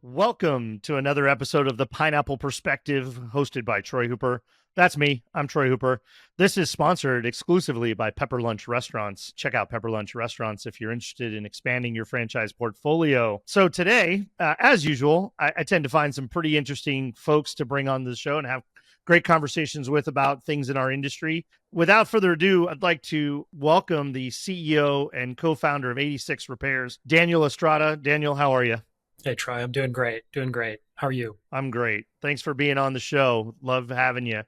Welcome to another episode of the Pineapple Perspective, hosted by Troy Hooper. That's me. I'm Troy Hooper. This is sponsored exclusively by Pepper Lunch Restaurants. Check out Pepper Lunch Restaurants if you're interested in expanding your franchise portfolio. So today, as usual, I tend to find some pretty interesting folks to bring on the show and have great conversations with about things in our industry. Without further ado, I'd like to welcome the CEO and co-founder of 86 Repairs, Daniel Estrada. Daniel, how are you? Hey, Troy, I'm doing great. Doing great. How are you? I'm great. Thanks for being on the show. Love having you.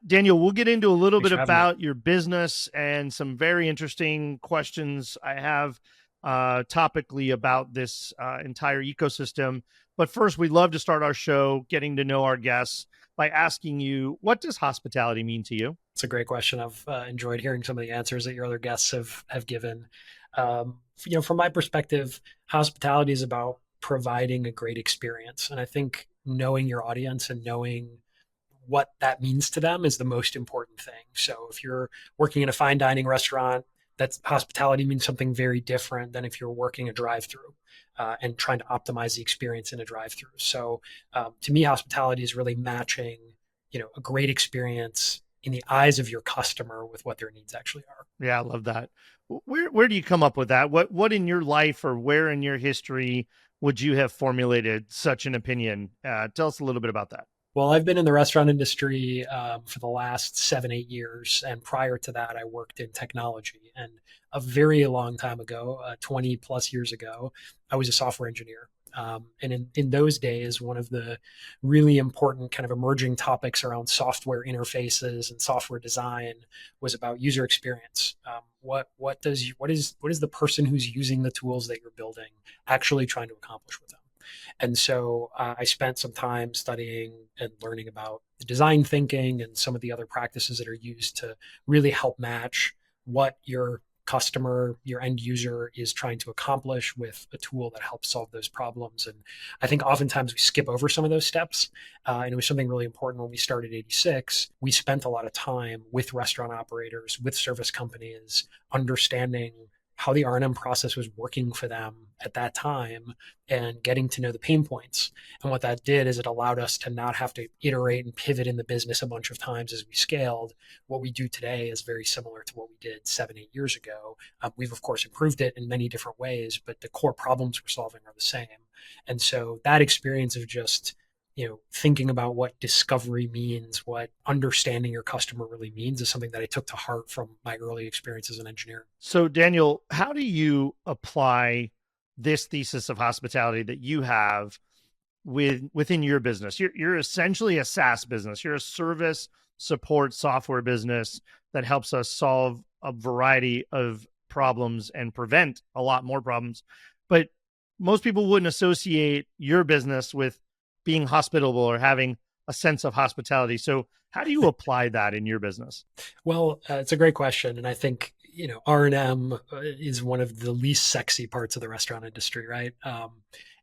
Daniel, we'll get into a little Thanks bit for having me. about your business and some very interesting questions I have topically about this entire ecosystem. But first, we love to start our show getting to know our guests by asking you, what does hospitality mean to you? It's a great question. I've enjoyed hearing some of the answers that your other guests have given. From my perspective, hospitality is about providing a great experience, and I think knowing your audience and knowing what that means to them is the most important thing. So if you're working in a fine dining restaurant, that's hospitality means something very different than if you're working a drive-through and trying to optimize the experience in a drive-through. So to me, hospitality is really matching, a great experience in the eyes of your customer with what their needs actually are. Yeah, I love that. Where do you come up with that? What in your life or where in your history would you have formulated such an opinion? Tell us a little bit about that. Well, I've been in the restaurant industry for the last 7, 8 years. And prior to that, I worked in technology. And a very long time ago, 20 plus years ago, I was a software engineer. And in those days, one of the really important kind of emerging topics around software interfaces and software design was about user experience. What is the person who's using the tools that you're building actually trying to accomplish with them? And so I spent some time studying and learning about the design thinking and some of the other practices that are used to really help match what your customer, your end user is trying to accomplish with a tool that helps solve those problems. And I think oftentimes we skip over some of those steps. And it was something really important when we started 86. We spent a lot of time with restaurant operators, with service companies, understanding how the R&M process was working for them at that time and getting to know the pain points. And what that did is it allowed us to not have to iterate and pivot in the business a bunch of times as we scaled. What we do today is very similar to what we did 7, 8 years ago. We've, of course, improved it in many different ways, but the core problems we're solving are the same. And so that experience of just thinking about what discovery means, what understanding your customer really means is something that I took to heart from my early experience as an engineer. So, Daniel, how do you apply this thesis of hospitality that you have within your business? You're essentially a SaaS business. You're a service support software business that helps us solve a variety of problems and prevent a lot more problems. But most people wouldn't associate your business with being hospitable or having a sense of hospitality. So how do you apply that in your business? Well, it's a great question. And I think, R&M is one of the least sexy parts of the restaurant industry, right?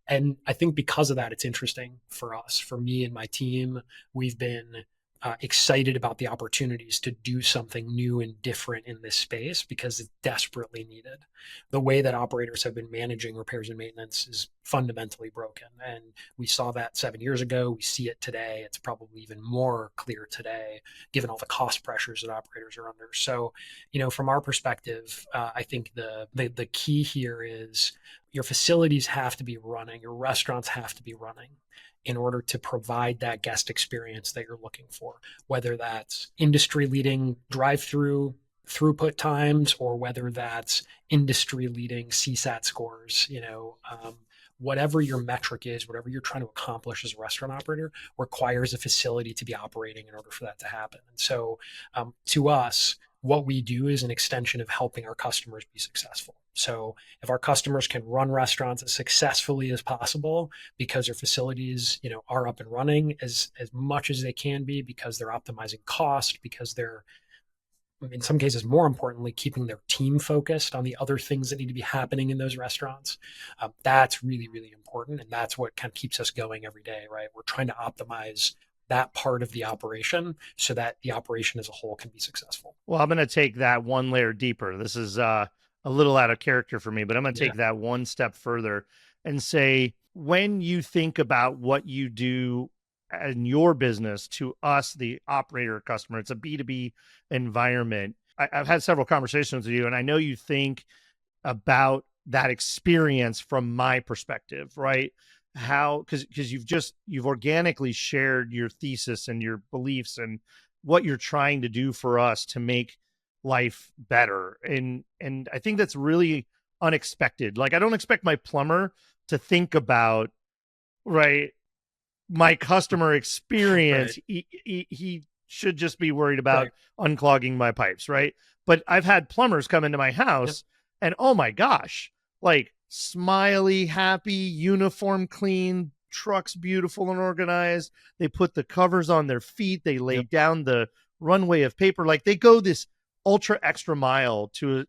And I think because of that, it's interesting for us, for me and my team. We've been excited about the opportunities to do something new and different in this space because it's desperately needed. The way that operators have been managing repairs and maintenance is fundamentally broken. And we saw that 7 years ago. We see it today. It's probably even more clear today, given all the cost pressures that operators are under. So, from our perspective, I think the key here is your facilities have to be running, your restaurants have to be running in order to provide that guest experience that you're looking for, whether that's industry leading drive-through throughput times or whether that's industry leading CSAT scores. Whatever your metric is, whatever you're trying to accomplish as a restaurant operator requires a facility to be operating in order for that to happen. And so to us, what we do is an extension of helping our customers be successful. So if our customers can run restaurants as successfully as possible because their facilities, are up and running as much as they can be, because they're optimizing cost, because they're, in some cases, more importantly, keeping their team focused on the other things that need to be happening in those restaurants. That's really, really important. And that's what kind of keeps us going every day, right? We're trying to optimize that part of the operation so that the operation as a whole can be successful. Well, I'm going to take that one layer deeper. This is a little out of character for me, but I'm going to Yeah. take that one step further and say, when you think about what you do in your business to us, the operator customer, it's a B2B environment. I've had several conversations with you, and I know you think about that experience from my perspective, right? How, because you've organically shared your thesis and your beliefs and what you're trying to do for us to make life better. And I think that's really unexpected. Like, I don't expect my plumber to think about, right, my customer Right. experience. He should just be worried about Right. unclogging my pipes, right? But I've had plumbers come into my Yep. house and, oh my gosh, like, smiley, happy, uniform clean, trucks beautiful and organized. They put the covers on their feet, they lay Yep. down the runway of paper. Like, they go this ultra extra mile to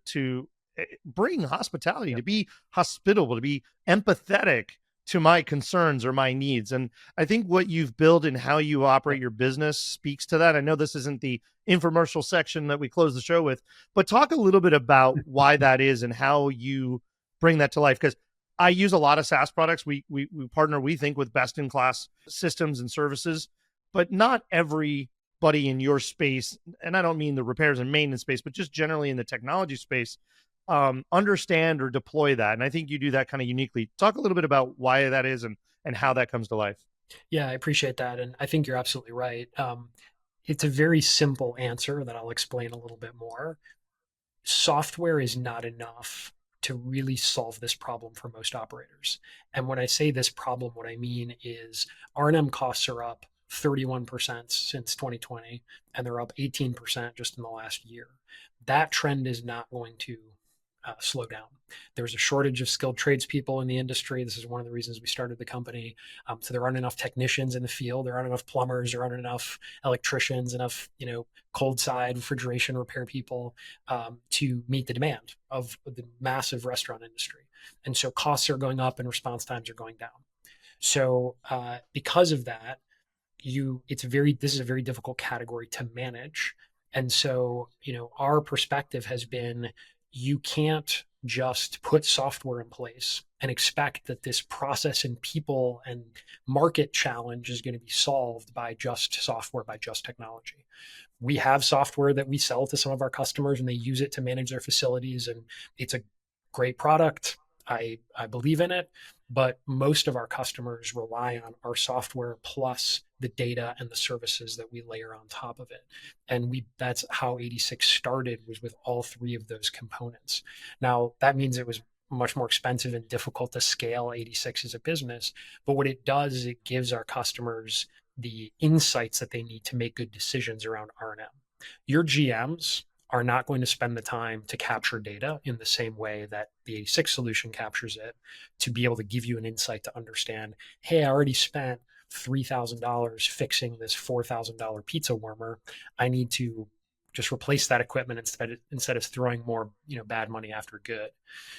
bring hospitality, to Yep. be hospitable, to be empathetic to my concerns or my needs. And I think what you've built and how you operate Yep. your business speaks to that. I know this isn't the infomercial section that we close the show with, but talk a little bit about why that is and how you bring that to life. Because I use a lot of SaaS products. We partner, we think, with best in class systems and services, but not everybody in your space, and I don't mean the repairs and maintenance space, but just generally in the technology space, understand or deploy that. And I think you do that kind of uniquely. Talk a little bit about why that is and how that comes to life. Yeah, I appreciate that. And I think you're absolutely right. It's a very simple answer that I'll explain a little bit more. Software is not enough to really solve this problem for most operators. And when I say this problem, what I mean is R&M costs are up 31% since 2020, and they're up 18% just in the last year. That trend is not going to slow down. There's a shortage of skilled tradespeople in the industry. This is one of the reasons we started the company. So there aren't enough technicians in the field. There aren't enough plumbers. There aren't enough electricians. Enough, cold side refrigeration repair people to meet the demand of the massive restaurant industry. And so costs are going up and response times are going down. So because of that, this is a very difficult category to manage. And so, our perspective has been, you can't just put software in place and expect that this process and people and market challenge is going to be solved by just software, by just technology. We have software that we sell to some of our customers and they use it to manage their facilities, and it's a great product. I believe in it, but most of our customers rely on our software plus the data and the services that we layer on top of it. And that's how 86 started, was with all three of those components. Now, that means it was much more expensive and difficult to scale 86 as a business, but what it does is it gives our customers the insights that they need to make good decisions around R&M. Your GMs are not going to spend the time to capture data in the same way that the 86 solution captures it, to be able to give you an insight to understand, hey, I already spent $3,000 fixing this $4,000 pizza warmer. I need to just replace that equipment instead of throwing more, bad money after good.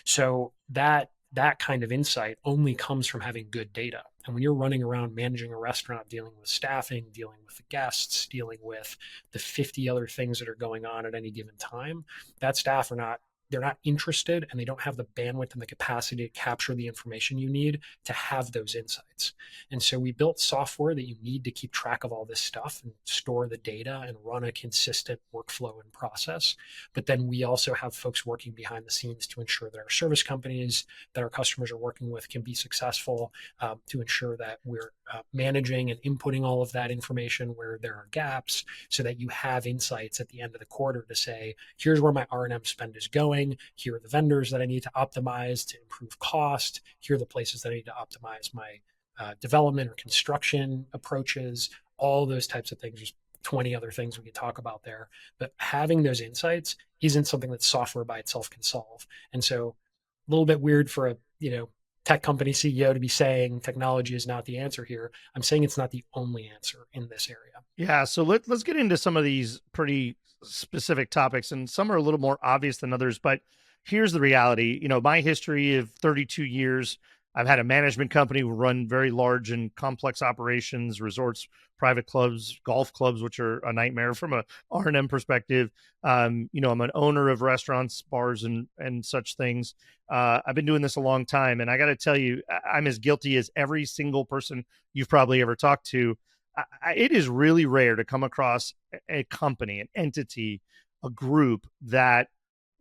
So that kind of insight only comes from having good data. And when you're running around managing a restaurant, dealing with staffing, dealing with the guests, dealing with the 50 other things that are going on at any given time, that staff they're not interested, and they don't have the bandwidth and the capacity to capture the information you need to have those insights. And so we built software that you need to keep track of all this stuff and store the data and run a consistent workflow and process. But then we also have folks working behind the scenes to ensure that our service companies that our customers are working with can be successful, to ensure that we're managing and inputting all of that information where there are gaps, so that you have insights at the end of the quarter to say, here's where my R&M spend is going. Here are the vendors that I need to optimize to improve cost. Here are the places that I need to optimize my development or construction approaches, all those types of things. There's 20 other things we could talk about there. But having those insights isn't something that software by itself can solve. And so a little bit weird for a, tech company CEO to be saying technology is not the answer here. I'm saying it's not the only answer in this area. Yeah, so let's get into some of these pretty specific topics, and some are a little more obvious than others. But here's the reality: my history of 32 years, I've had a management company who run very large and complex operations, resorts, private clubs, golf clubs, which are a nightmare from a R&M perspective. I'm an owner of restaurants, bars, and such things. I've been doing this a long time, and I got to tell you, I'm as guilty as every single person you've probably ever talked to. It is really rare to come across a company, an entity, a group that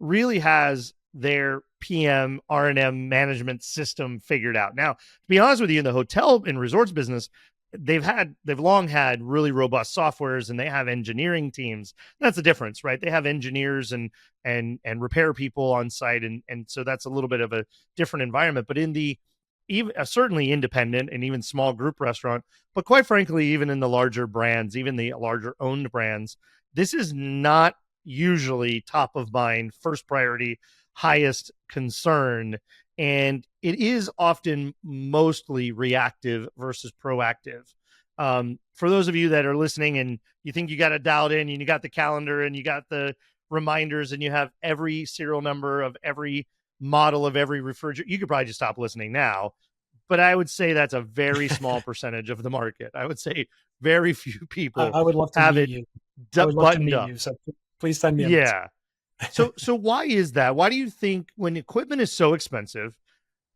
really has their PM R&M management system figured out. Now, to be honest with you, in the hotel and resorts business, they've long had really robust softwares, and they have engineering teams. That's the difference, right? They have engineers and repair people on site, and so that's a little bit of a different environment. But in the even certainly independent and even small group restaurant, but quite frankly, even in the larger brands, even the larger owned brands, this is not usually top of mind, first priority, highest concern. And it is often mostly reactive versus proactive. For those of you that are listening and you think you got it dialed in and you got the calendar and you got the reminders and you have every serial number of every model of every refrigerator, you could probably just stop listening now. But I would say that's a very small percentage of the market. I would say very few people I would love to have meet it you. I would love to buttoned meet up. you. So please send me a message. Yeah. So why is that? Why do you think when equipment is so expensive,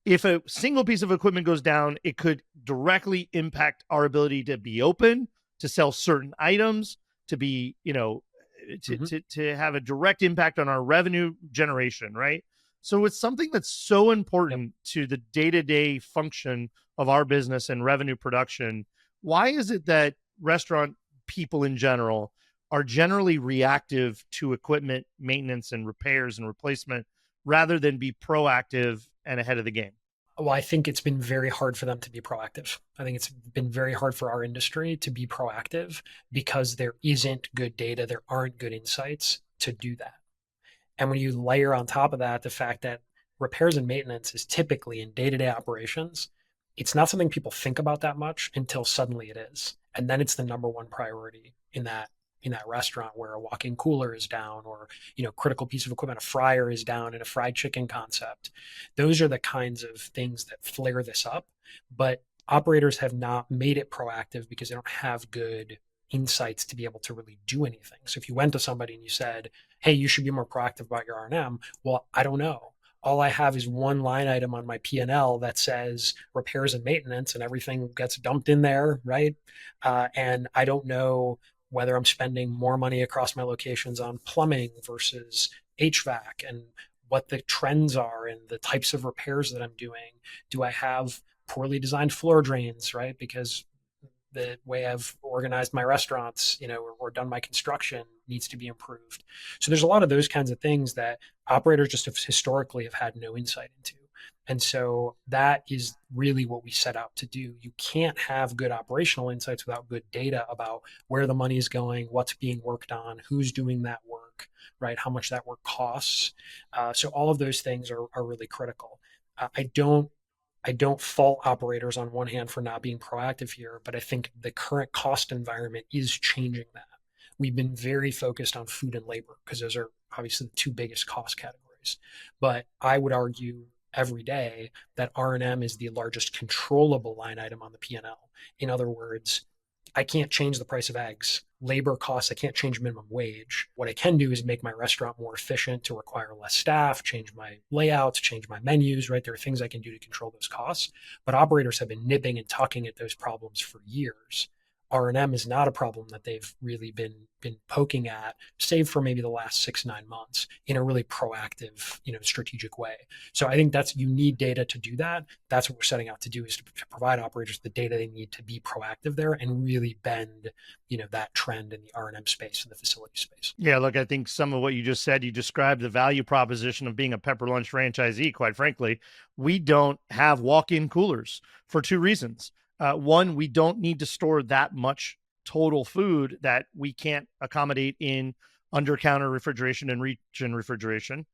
if a single piece of equipment goes down, it could directly impact our ability to be open, to sell certain items, to be, to have a direct impact on our revenue generation, right? So it's something that's so important to the day-to-day function of our business and revenue production. Why is it that restaurant people in general are generally reactive to equipment maintenance and repairs and replacement rather than be proactive and ahead of the game? Well, I think it's been very hard for them to be proactive. I think it's been very hard for our industry to be proactive because there isn't good data, there aren't good insights to do that. And when you layer on top of that the fact that repairs and maintenance is typically in day-to-day operations, it's not something people think about that much until suddenly it is. And then it's the number one priority in that restaurant where a walk-in cooler is down, or critical piece of equipment, a fryer is down in a fried chicken concept. Those are the kinds of things that flare this up, but operators have not made it proactive because they don't have good insights to be able to really do anything. So if you went to somebody and you said, hey, you should be more proactive about your R&M, well, I don't know. All I have is one line item on my P&L that says repairs and maintenance, and everything gets dumped in there, right? And I don't know whether I'm spending more money across my locations on plumbing versus HVAC, and what the trends are and the types of repairs that I'm doing. Do I have poorly designed floor drains, right? Because the way I've organized my restaurants, or done my construction needs to be improved. So there's a lot of those kinds of things that operators just have historically have had no insight into. And so that is really what we set out to do. You can't have good operational insights without good data about where the money is going, what's being worked on, who's doing that work, right? How much that work costs. So all of those things are really critical. I don't fault operators on one hand for not being proactive here, but I think the current cost environment is changing that. We've been very focused on food and labor because those are obviously the two biggest cost categories. But I would argue every day that R&M is the largest controllable line item on the P&L. In other words, I can't change the price of eggs. Labor costs, I can't change minimum wage. What I can do is make my restaurant more efficient to require less staff, change my layouts, change my menus, right? There are things I can do to control those costs. But operators have been nipping and tucking at those problems for years. R&M is not a problem that they've really been poking at, save for maybe the last 6-9 months, in a really proactive, strategic way. So I think you need data to do that. That's what we're setting out to do, is to provide operators the data they need to be proactive there and really bend, that trend in the R&M space and the facility space. Yeah, look, I think some of what you just said, you described the value proposition of being a Pepper Lunch franchisee. Quite frankly, we don't have walk-in coolers for two reasons. One, we don't need to store that much total food that we can't accommodate in under-counter refrigeration and region refrigeration,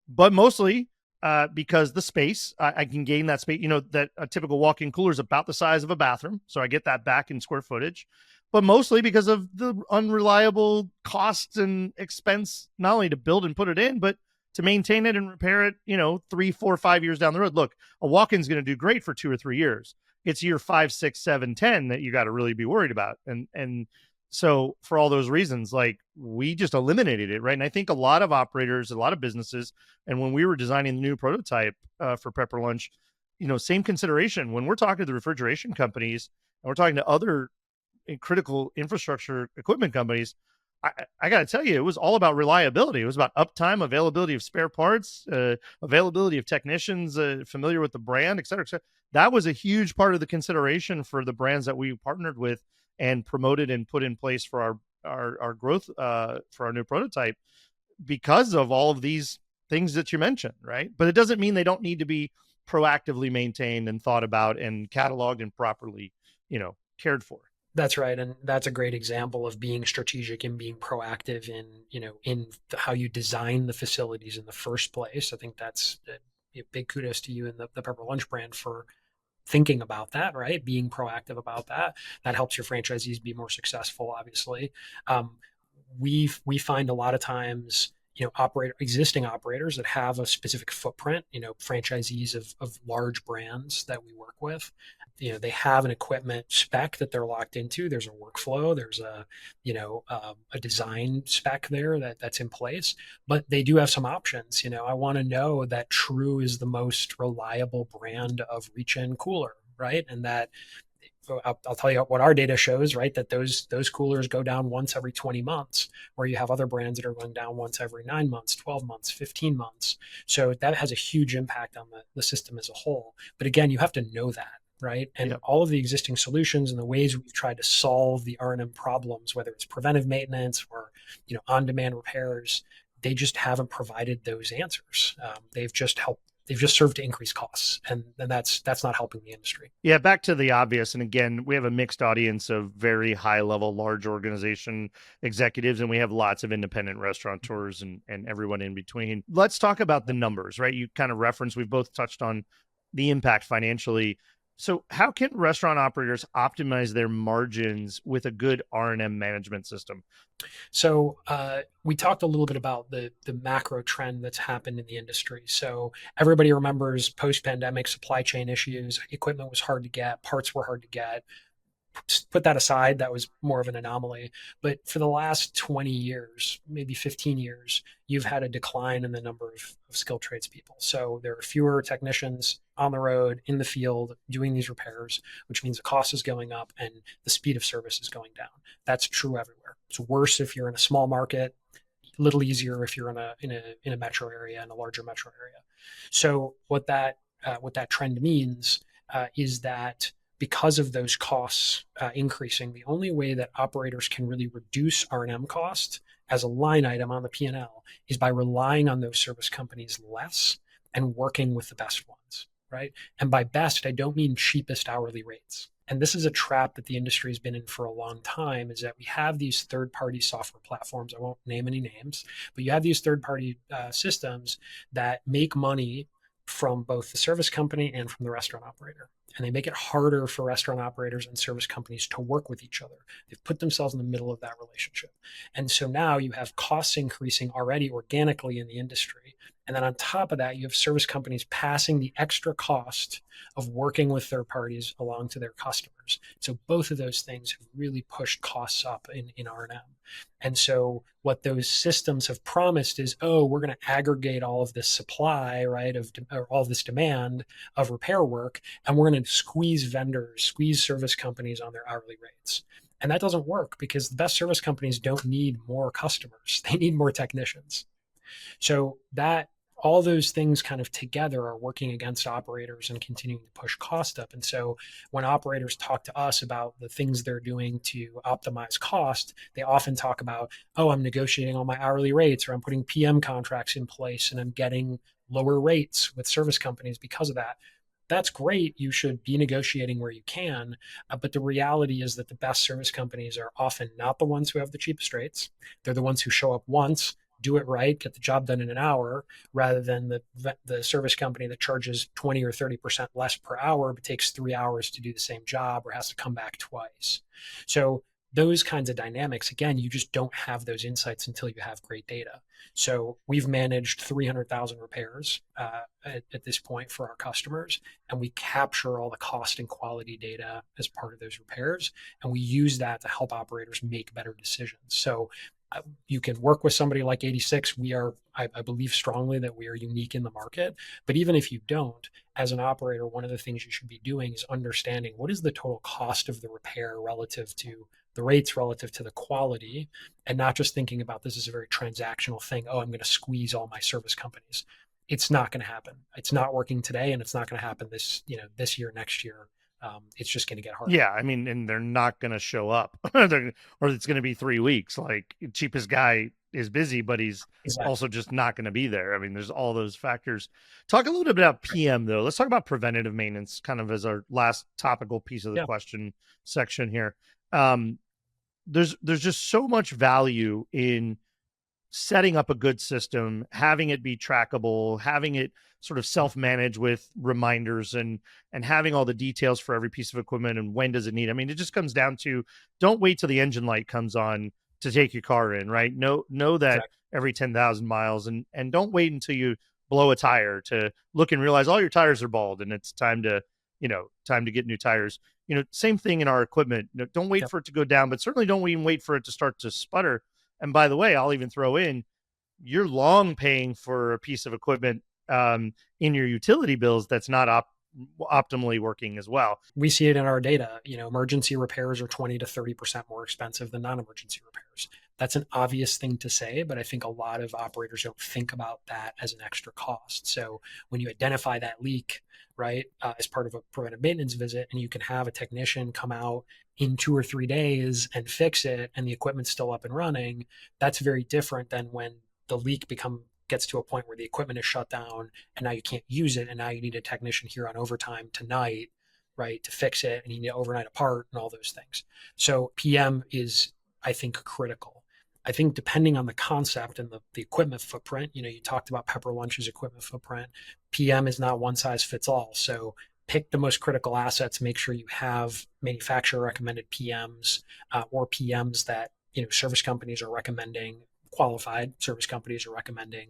but mostly because the space, I can gain that space. That a typical walk-in cooler is about the size of a bathroom, so I get that back in square footage, but mostly because of the unreliable costs and expense, not only to build and put it in, but to maintain it and repair it, 3, 4, 5 years down the road. Look, a walk-in's going to do great for 2 or 3 years. It's year 5, 6, 7, 10 that you got to really be worried about. And so for all those reasons, like, we just eliminated it, right? And I think a lot of operators, a lot of businesses, and when we were designing the new prototype for Pepper Lunch, same consideration. When we're talking to the refrigeration companies and we're talking to other critical infrastructure equipment companies, I got to tell you, it was all about reliability. It was about uptime, availability of spare parts, availability of technicians familiar with the brand, et cetera, et cetera. That was a huge part of the consideration for the brands that we partnered with and promoted and put in place for our growth for our new prototype, because of all of these things that you mentioned, right? But it doesn't mean they don't need to be proactively maintained and thought about and cataloged and properly, cared for. That's right, and that's a great example of being strategic and being proactive in how you design the facilities in the first place. I think that's a big kudos to you and the Pepper Lunch brand for thinking about that, right? Being proactive about that. That helps your franchisees be more successful, obviously. We find a lot of times, existing operators that have a specific footprint, franchisees of large brands that we work with, they have an equipment spec that they're locked into. There's a workflow, there's a design spec there that's in place, but they do have some options. I want to know that True is the most reliable brand of reach-in cooler, right? And that I'll tell you what our data shows, right? That those coolers go down once every 20 months, where you have other brands that are going down once every 9 months, 12 months, 15 months. So that has a huge impact on the system as a whole. But again, you have to know that, right? And Yep. all of the existing solutions and the ways we've tried to solve the R&M problems, whether it's preventive maintenance or on-demand repairs, they just haven't provided those answers. They've just served to increase costs, and that's not helping the industry. Yeah, back to the obvious. And again, we have a mixed audience of very high level, large organization executives, and we have lots of independent restaurateurs and everyone in between. Let's talk about the numbers, right? You kind of referenced, we've both touched on the impact financially. So how can restaurant operators optimize their margins with a good R&M management system? So we talked a little bit about the macro trend that's happened in the industry. So everybody remembers post-pandemic supply chain issues. Equipment was hard to get, parts were hard to get. Put that aside, that was more of an anomaly. But for the last 20 years, maybe 15 years, you've had a decline in the number of skilled tradespeople. So there are fewer technicians on the road, in the field, doing these repairs, which means the cost is going up and the speed of service is going down. That's true everywhere. It's worse if you're in a small market, a little easier if you're in a metro area, in a larger metro area. So what that trend means is that because of those costs increasing, the only way that operators can really reduce R&M cost as a line item on the P&L is by relying on those service companies less and working with the best ones, right? And by best, I don't mean cheapest hourly rates. And this is a trap that the industry has been in for a long time, is that we have these third-party software platforms. I won't name any names, but you have these third-party systems that make money from both the service company and from the restaurant operator. And they make it harder for restaurant operators and service companies to work with each other. They've put themselves in the middle of that relationship. And so now you have costs increasing already organically in the industry. And then on top of that, you have service companies passing the extra cost of working with third parties along to their customers. So both of those things have really pushed costs up in R&M. And so what those systems have promised is, oh, we're going to aggregate all of this supply, right, or all of this demand of repair work, and we're going to squeeze service companies on their hourly rates. And that doesn't work, because the best service companies don't need more customers. They need more technicians. So that all those things kind of together are working against operators and continuing to push cost up. And so when operators talk to us about the things they're doing to optimize cost, they often talk about, oh, I'm negotiating all my hourly rates, or I'm putting PM contracts in place and I'm getting lower rates with service companies because of that. That's great. You should be negotiating where you can. But the reality is that the best service companies are often not the ones who have the cheapest rates. They're the ones who show up once, do it right, get the job done in an hour, rather than the service company that charges 20 or 30% less per hour, but takes 3 hours to do the same job or has to come back twice. So those kinds of dynamics, again, you just don't have those insights until you have great data. So we've managed 300,000 repairs at this point for our customers, and we capture all the cost and quality data as part of those repairs, and we use that to help operators make better decisions. So you can work with somebody like 86. I believe strongly that we are unique in the market. But even if you don't, as an operator, one of the things you should be doing is understanding what is the total cost of the repair relative to the rates, relative to the quality, and not just thinking about this as a very transactional thing. Oh, I'm going to squeeze all my service companies. It's not going to happen. It's not working today, and it's not going to happen this year, next year. It's just going to get harder. Yeah, I mean, and they're not going to show up, or it's going to be 3 weeks. Like, cheapest guy is busy, but he's Exactly. also just not going to be there. I mean, there's all those factors. Talk a little bit about PM though. Let's talk about preventative maintenance, kind of as our last topical piece of the Yeah. question section here. Um, there's just so much value in setting up a good system, having it be trackable, having it sort of self-manage with reminders and having all the details for every piece of equipment and when does it need. I mean, it just comes down to don't wait till the engine light comes on to take your car in, right? Know that Exactly. every 10,000 miles and don't wait until you blow a tire to look and realize all your tires are bald and it's time to, time to get new tires. Same thing in our equipment. Don't wait Yep. for it to go down, but certainly don't even wait for it to start to sputter. And by the way, I'll even throw in, you're long paying for a piece of equipment in your utility bills that's not optimally working as well. We see it in our data. Emergency repairs are 20 to 30% more expensive than non-emergency repairs. That's an obvious thing to say, but I think a lot of operators don't think about that as an extra cost. So when you identify that leak, right, as part of a preventive maintenance visit, and you can have a technician come out in 2 or 3 days and fix it, and the equipment's still up and running, that's very different than when the leak gets to a point where the equipment is shut down and now you can't use it, and now you need a technician here on overtime tonight, right, to fix it, and you need to overnight a part and all those things. So PM is, I think, critical. I think depending on the concept and the equipment footprint, you talked about Pepper Lunch's equipment footprint. PM is not one size fits all. So pick the most critical assets, make sure you have manufacturer recommended PMs, or PMs that service companies are recommending, qualified service companies are recommending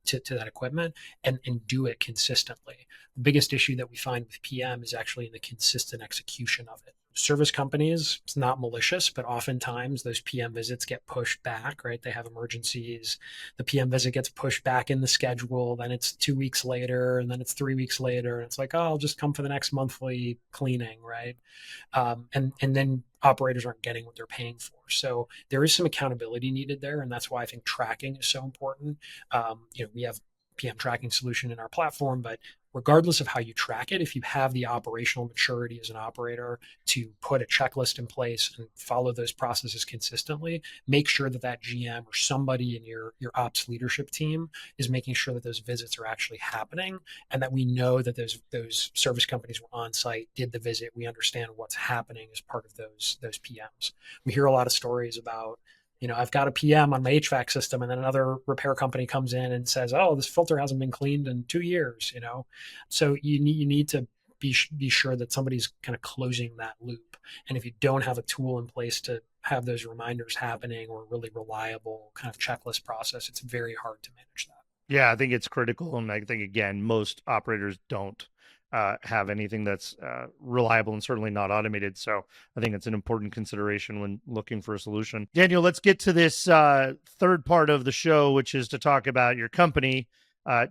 to that equipment, and do it consistently. The biggest issue that we find with PM is actually in the consistent execution of it. Service companies, it's not malicious, but oftentimes those PM visits get pushed back, right? They have emergencies. The PM visit gets pushed back in the schedule. Then it's 2 weeks later, and then it's 3 weeks later. And it's like, oh, I'll just come for the next monthly cleaning, right? And then operators aren't getting what they're paying for. So there is some accountability needed there, and that's why I think tracking is so important. We have PM tracking solution in our platform, but regardless of how you track it, if you have the operational maturity as an operator to put a checklist in place and follow those processes consistently, make sure that that GM or somebody in your ops leadership team is making sure that those visits are actually happening, and that we know that those service companies were on site, did the visit, we understand what's happening as part of those PMs. We hear a lot of stories about, I've got a PM on my HVAC system, and then another repair company comes in and says, oh, this filter hasn't been cleaned in 2 years, So you need to be sure that somebody's kind of closing that loop. And if you don't have a tool in place to have those reminders happening, or a really reliable kind of checklist process, it's very hard to manage that. Yeah, I think it's critical. And I think, again, most operators don't have anything that's reliable and certainly not automated. So I think it's an important consideration when looking for a solution. Daniel, let's get to this third part of the show, which is to talk about your company.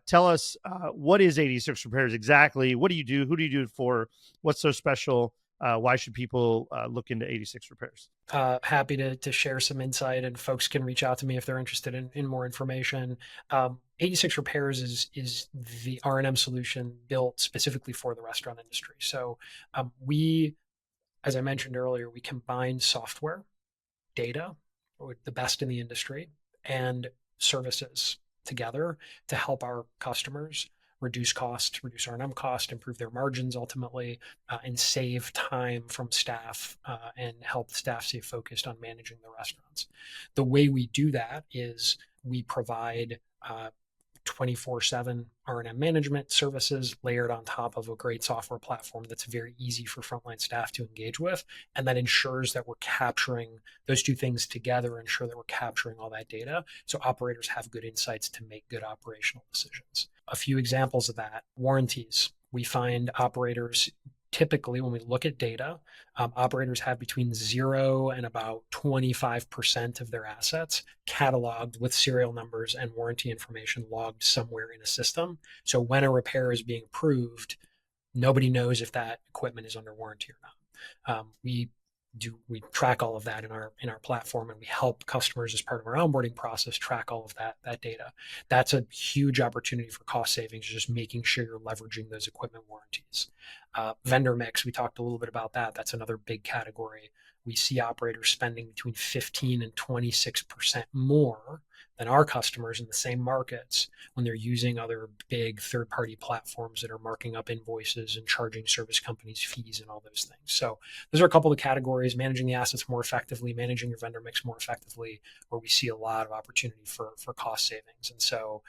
Tell us, what is 86 Repairs exactly? What do you do? Who do you do it for? What's so special? Why should people look into 86 Repairs? Happy to share some insight, and folks can reach out to me if they're interested in more information. 86 Repairs is the R&M solution built specifically for the restaurant industry. So we, as I mentioned earlier, we combine software, data, the best in the industry, and services together to help our customers reduce cost, reduce R&M cost, improve their margins ultimately, and save time from staff, and help staff stay focused on managing the restaurants. The way we do that is we provide 24/7 R&M management services layered on top of a great software platform that's very easy for frontline staff to engage with. And that ensures that we're capturing those two things together, ensure that we're capturing all that data so operators have good insights to make good operational decisions. A few examples of that: warranties. We find operators typically, when we look at data, operators have between 0 and about 25% of their assets cataloged with serial numbers and warranty information logged somewhere in a system. So when a repair is being approved, nobody knows if that equipment is under warranty or not. We track all of that in our platform, and we help customers as part of our onboarding process track all of that data. That's a huge opportunity for cost savings, just making sure you're leveraging those equipment warranties. Vendor mix, we talked a little bit about that. That's another big category. We see operators spending between 15 and 26% more than our customers in the same markets when they're using other big third-party platforms that are marking up invoices and charging service companies fees and all those things. So those are a couple of categories: managing the assets more effectively, managing your vendor mix more effectively, where we see a lot of opportunity for cost savings. And so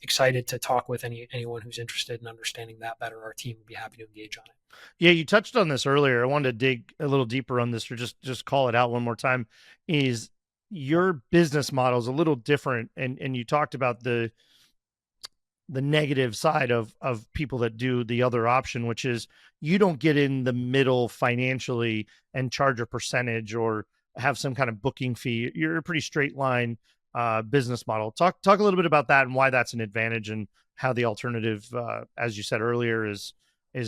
excited to talk with anyone who's interested in understanding that better. Our team would be happy to engage on it. Yeah, you touched on this earlier. I wanted to dig a little deeper on this, or just call it out one more time. Is your business model is a little different, and you talked about the negative side of people that do the other option, which is you don't get in the middle financially and charge a percentage or have some kind of booking fee. You're a pretty straight line business model. Talk a little bit about that and why that's an advantage, and how the alternative, as you said earlier, is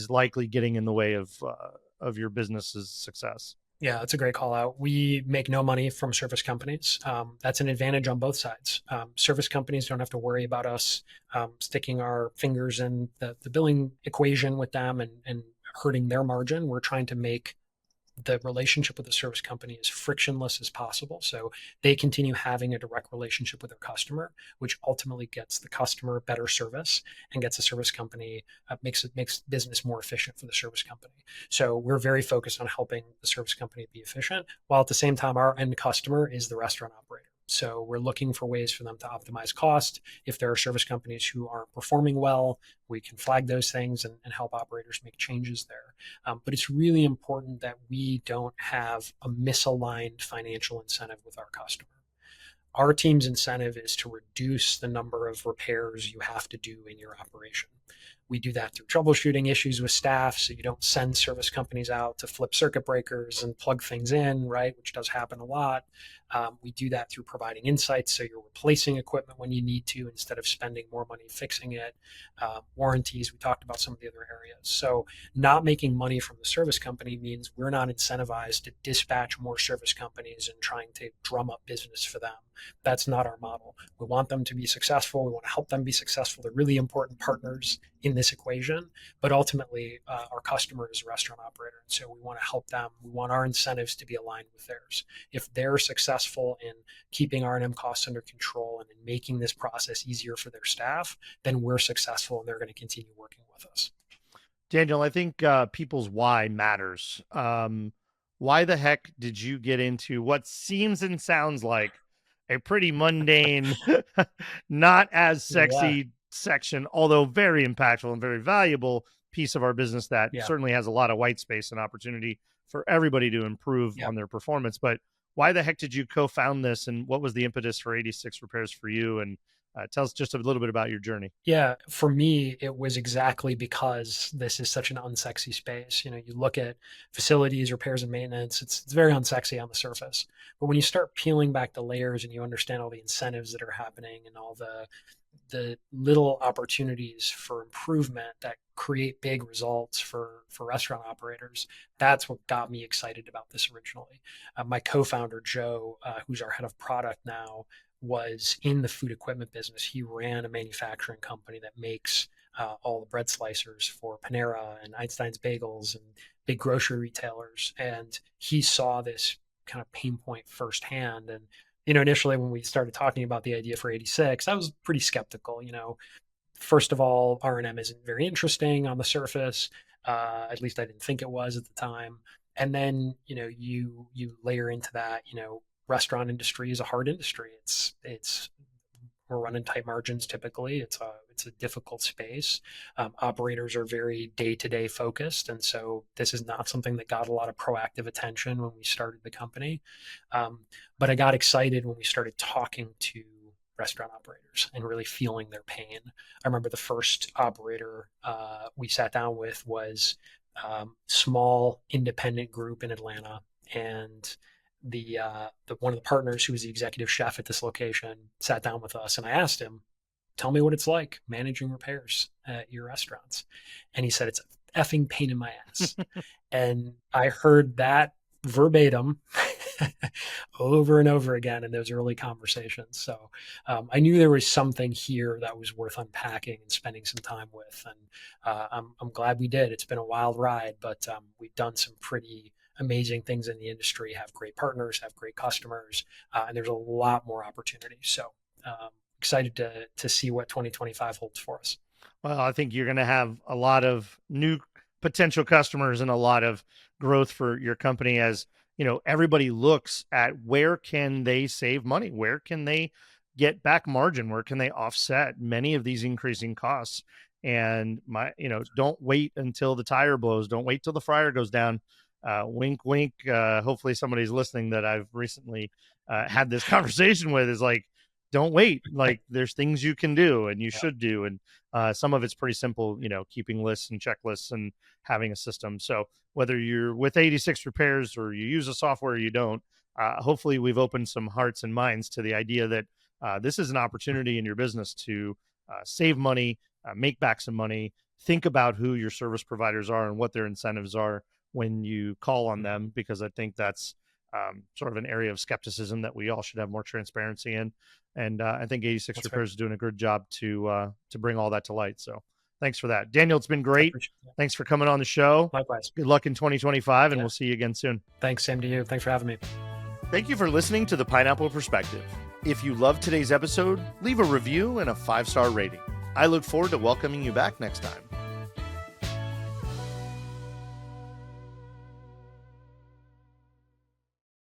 likely getting in the way of your business's success. Yeah, that's a great call out. We make no money from service companies. That's an advantage on both sides. Service companies don't have to worry about us sticking our fingers in the billing equation with them and hurting their margin. We're trying to make the relationship with the service company as frictionless as possible, so they continue having a direct relationship with their customer, which ultimately gets the customer better service and gets the service company makes business more efficient for the service company. So we're very focused on helping the service company be efficient, while at the same time our end customer is the restaurant operator. So we're looking for ways for them to optimize cost. If there are service companies who aren't performing well, we can flag those things and help operators make changes there. But it's really important that we don't have a misaligned financial incentive with our customer. Our team's incentive is to reduce the number of repairs you have to do in your operation. We do that through troubleshooting issues with staff, so you don't send service companies out to flip circuit breakers and plug things in, right, which does happen a lot. We do that through providing insights, so you're replacing equipment when you need to instead of spending more money fixing it. Warranties, we talked about some of the other areas. So not making money from the service company means we're not incentivized to dispatch more service companies and trying to drum up business for them. That's not our model. We want them to be successful. We want to help them be successful. They're really important partners in this equation, but ultimately our customer is a restaurant operator, and so we want to help them. We want our incentives to be aligned with theirs. If they're successful in keeping R&M costs under control and in making this process easier for their staff, then we're successful, and they're going to continue working with us. Daniel, I think people's why matters. Why the heck did you get into what seems and sounds like a pretty mundane, not as sexy section, although very impactful and very valuable piece of our business that certainly has a lot of white space and opportunity for everybody to improve on their performance? But why the heck did you co-found this, and what was the impetus for 86 Repairs for you? And tell us just a little bit about your journey. Yeah, for me, it was exactly because this is such an unsexy space. You know, you look at facilities, repairs, and maintenance, it's very unsexy on the surface. But when you start peeling back the layers and you understand all the incentives that are happening and all the little opportunities for improvement that create big results for restaurant operators, that's what got me excited about this originally. My co-founder, Joe, who's our head of product now, was in the food equipment business. He ran a manufacturing company that makes all the bread slicers for Panera and Einstein's Bagels and big grocery retailers. And he saw this kind of pain point firsthand. And, you know, initially when we started talking about the idea for 86, I was pretty skeptical. You know, first of all, R&M isn't very interesting on the surface. At least I didn't think it was at the time. And then, you know, you layer into that, you know, restaurant industry is a hard industry. It's We're running tight margins typically. It's a difficult space. Operators are very day-to-day focused, and so this is not something that got a lot of proactive attention when we started the company. But I got excited when we started talking to restaurant operators and really feeling their pain. I remember the first operator we sat down with was small independent group in Atlanta, and the one of the partners who was the executive chef at this location sat down with us, and I asked him, "Tell me what it's like managing repairs at your restaurants," and he said, "It's a effing pain in my ass." And I heard that verbatim over and over again in those early conversations. So I knew there was something here that was worth unpacking and spending some time with. And I'm glad we did. It's been a wild ride, but we've done some pretty amazing things in the industry, have great partners, have great customers, and there's a lot more opportunity. So excited to see what 2025 holds for us. Well, I think you're going to have a lot of new potential customers and a lot of growth for your company as, everybody looks at where can they save money? Where can they get back margin? Where can they offset many of these increasing costs? And don't wait until the tire blows. Don't wait till the fryer goes down. Wink, wink. Hopefully somebody's listening that I've recently had this conversation with is like, don't wait. Like there's things you can do and you should do. And some of it's pretty simple, keeping lists and checklists and having a system. So whether you're with 86 repairs or you use a software or you don't, hopefully we've opened some hearts and minds to the idea that this is an opportunity in your business to save money, make back some money, think about who your service providers are and what their incentives are when you call on them, because I think that's sort of an area of skepticism that we all should have more transparency in. And I think 86 That's Repairs is doing a good job to bring all that to light. So thanks for that. Daniel, it's been great. Thanks for coming on the show. Likewise. Good luck in 2025, and we'll see you again soon. Thanks, same to you. Thanks for having me. Thank you for listening to the Pineapple Perspective. If you loved today's episode, leave a review and a 5-star rating. I look forward to welcoming you back next time.